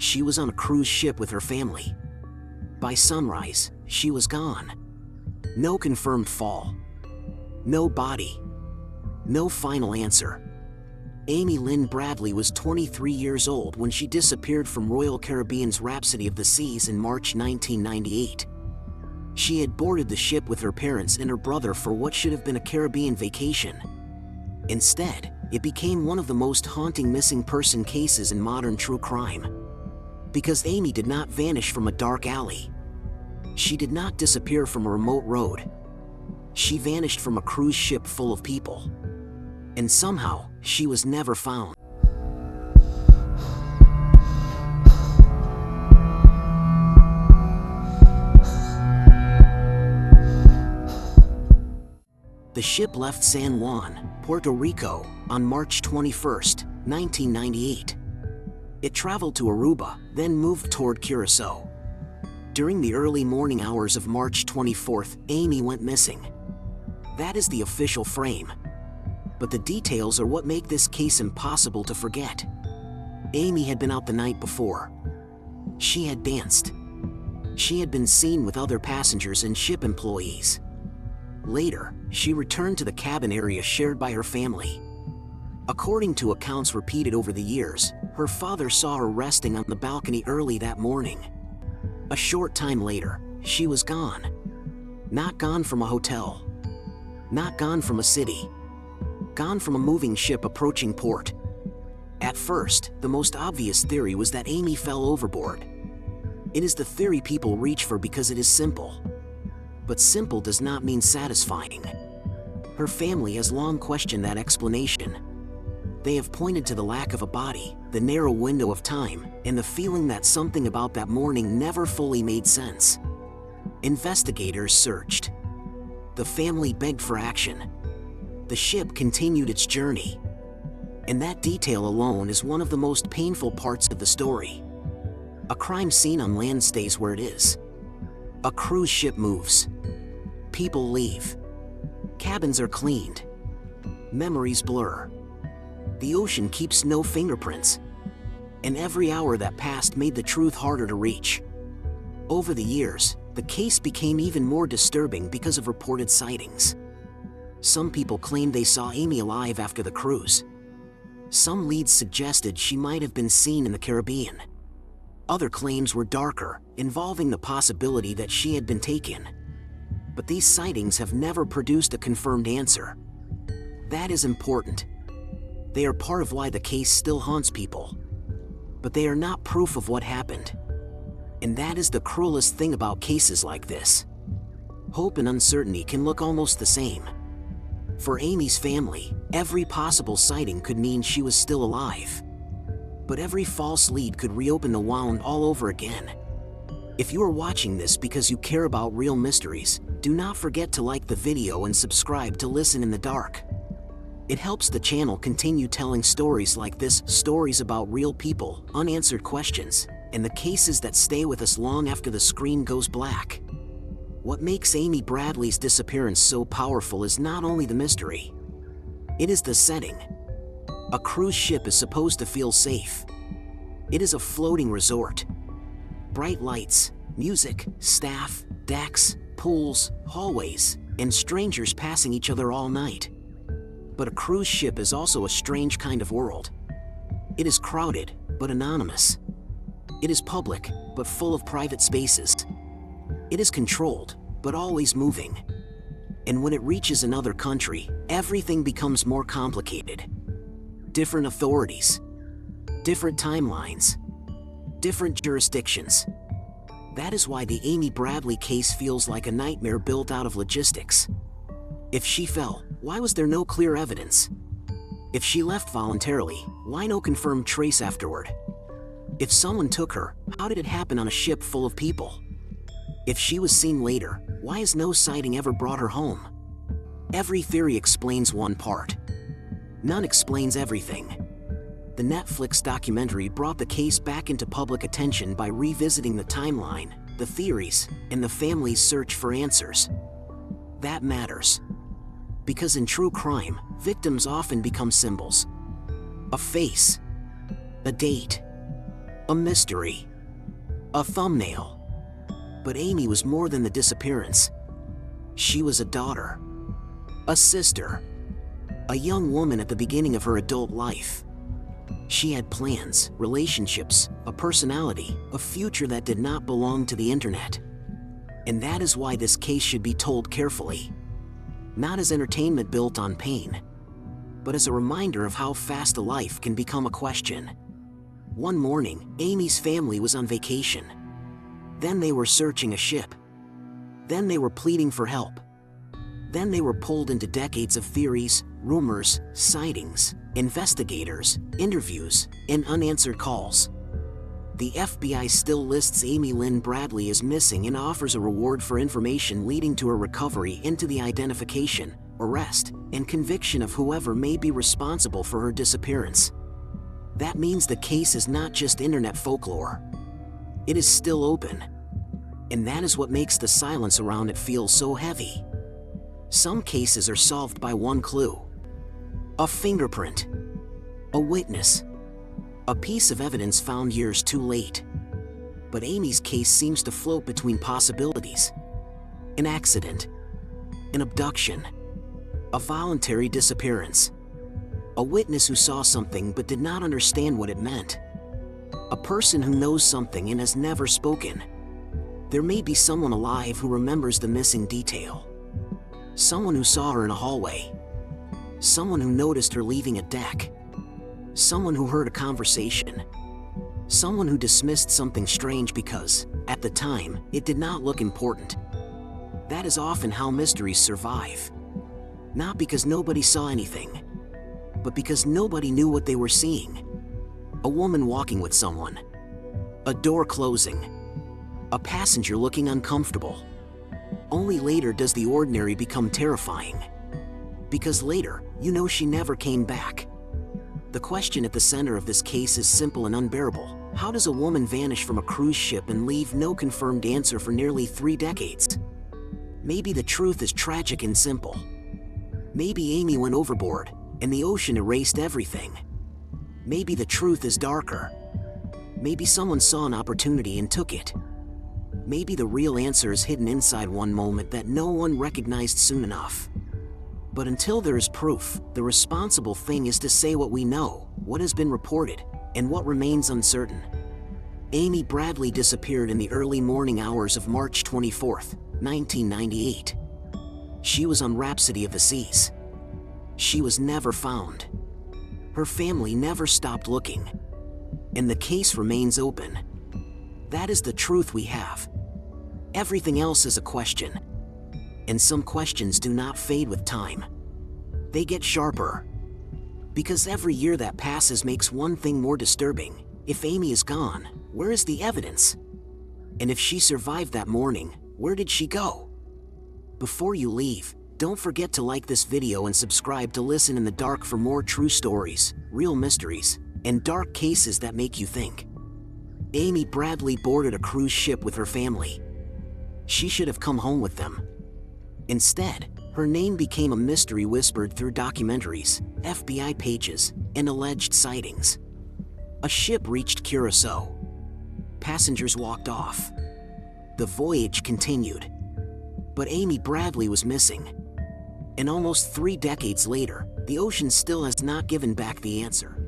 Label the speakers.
Speaker 1: she was on a cruise ship with her family. By sunrise, she was gone. No confirmed fall. No body. No final answer. Amy Lynn Bradley was 23 years old when she disappeared from Royal Caribbean's Rhapsody of the Seas in March 1998. She had boarded the ship with her parents and her brother for what should have been a Caribbean vacation. Instead, it became one of the most haunting missing person cases in modern true crime. Because Amy did not vanish from a dark alley. She did not disappear from a remote road. She vanished from a cruise ship full of people. And somehow, she was never found. The ship left San Juan, Puerto Rico, on March 21, 1998. It traveled to Aruba, then moved toward Curaçao. During the early morning hours of March 24th, Amy went missing. That is the official frame. But the details are what make this case impossible to forget. Amy had been out the night before. She had danced. She had been seen with other passengers and ship employees. Later, she returned to the cabin area shared by her family. According to accounts repeated over the years, her father saw her resting on the balcony early that morning. A short time later, she was gone. Not gone from a hotel. Not gone from a city. Gone from a moving ship approaching port. At first, the most obvious theory was that Amy fell overboard. It is the theory people reach for because it is simple. But simple does not mean satisfying. Her family has long questioned that explanation. They have pointed to the lack of a body, the narrow window of time, and the feeling that something about that morning never fully made sense. Investigators searched. The family begged for action. The ship continued its journey. And that detail alone is one of the most painful parts of the story. A crime scene on land stays where it is. A cruise ship moves. People leave. Cabins are cleaned. Memories blur. The ocean keeps no fingerprints. And every hour that passed made the truth harder to reach. Over the years, the case became even more disturbing because of reported sightings. Some people claimed they saw Amy alive after the cruise. Some leads suggested she might have been seen in the Caribbean. Other claims were darker, involving the possibility that she had been taken. But these sightings have never produced a confirmed answer. That is important. They are part of why the case still haunts people. But they are not proof of what happened. And that is the cruelest thing about cases like this. Hope and uncertainty can look almost the same. For Amy's family, every possible sighting could mean she was still alive. But every false lead could reopen the wound all over again. If you are watching this because you care about real mysteries, do not forget to like the video and subscribe to Listen in the Dark. It helps the channel continue telling stories like this, stories about real people, unanswered questions, and the cases that stay with us long after the screen goes black. What makes Amy Bradley's disappearance so powerful is not only the mystery. It is the setting. A cruise ship is supposed to feel safe. It is a floating resort. Bright lights, music, staff, decks, pools, hallways, and strangers passing each other all night. But a cruise ship is also a strange kind of world. It is crowded, but anonymous. It is public, but full of private spaces. It is controlled, but always moving. And when it reaches another country, everything becomes more complicated. Different authorities, different timelines, different jurisdictions. That is why the Amy Bradley case feels like a nightmare built out of logistics. If she fell, why was there no clear evidence? If she left voluntarily, why no confirmed trace afterward? If someone took her, how did it happen on a ship full of people? If she was seen later, why has no sighting ever brought her home? Every theory explains one part. None explains everything. The Netflix documentary brought the case back into public attention by revisiting the timeline, the theories, and the family's search for answers. That matters. Because in true crime, victims often become symbols. A face, a date, A mystery. A thumbnail. But Amy was more than the disappearance. She was a daughter. A sister. A young woman at the beginning of her adult life. She had plans, relationships, a personality, a future that did not belong to the internet. And that is why this case should be told carefully. Not as entertainment built on pain, but as a reminder of how fast a life can become a question. One morning, Amy's family was on vacation. Then they were searching a ship. Then they were pleading for help. Then they were pulled into decades of theories, rumors, sightings, investigators, interviews, and unanswered calls. The FBI still lists Amy Lynn Bradley as missing and offers a reward for information leading to her recovery into the identification, arrest, and conviction of whoever may be responsible for her disappearance. That means the case is not just internet folklore. It is still open. And that is what makes the silence around it feel so heavy. Some cases are solved by one clue. A fingerprint. A witness. A piece of evidence found years too late. But Amy's case seems to float between possibilities. An accident. An abduction. A voluntary disappearance. A witness who saw something but did not understand what it meant. A person who knows something and has never spoken. There may be someone alive who remembers the missing detail. Someone who saw her in a hallway. Someone who noticed her leaving a deck. Someone who heard a conversation. Someone who dismissed something strange because, at the time, it did not look important. That is often how mysteries survive. Not because nobody saw anything, but because nobody knew what they were seeing. A woman walking with someone. A door closing. A passenger looking uncomfortable. Only later does the ordinary become terrifying. Because later, you know she never came back. The question at the center of this case is simple and unbearable. How does a woman vanish from a cruise ship and leave no confirmed answer for nearly 3 decades? Maybe the truth is tragic and simple. Maybe Amy went overboard, and the ocean erased everything. Maybe the truth is darker. Maybe someone saw an opportunity and took it. Maybe the real answer is hidden inside one moment that no one recognized soon enough. But until there is proof, the responsible thing is to say what we know, what has been reported, and what remains uncertain. Amy Bradley disappeared in the early morning hours of March 24, 1998. She was on Rhapsody of the Seas. She was never found. Her family never stopped looking. And the case remains open. That is the truth we have. Everything else is a question. And some questions do not fade with time. They get sharper. Because every year that passes makes one thing more disturbing. If Amy is gone, where is the evidence? And if she survived that morning, where did she go? Before you leave, don't forget to like this video and subscribe to Listen in the Dark for more true stories, real mysteries, and dark cases that make you think. Amy Bradley boarded a cruise ship with her family. She should have come home with them. Instead, her name became a mystery whispered through documentaries, FBI pages, and alleged sightings. A ship reached Curaçao. Passengers walked off. The voyage continued. But Amy Bradley was missing. And almost 3 decades later, the ocean still has not given back the answer.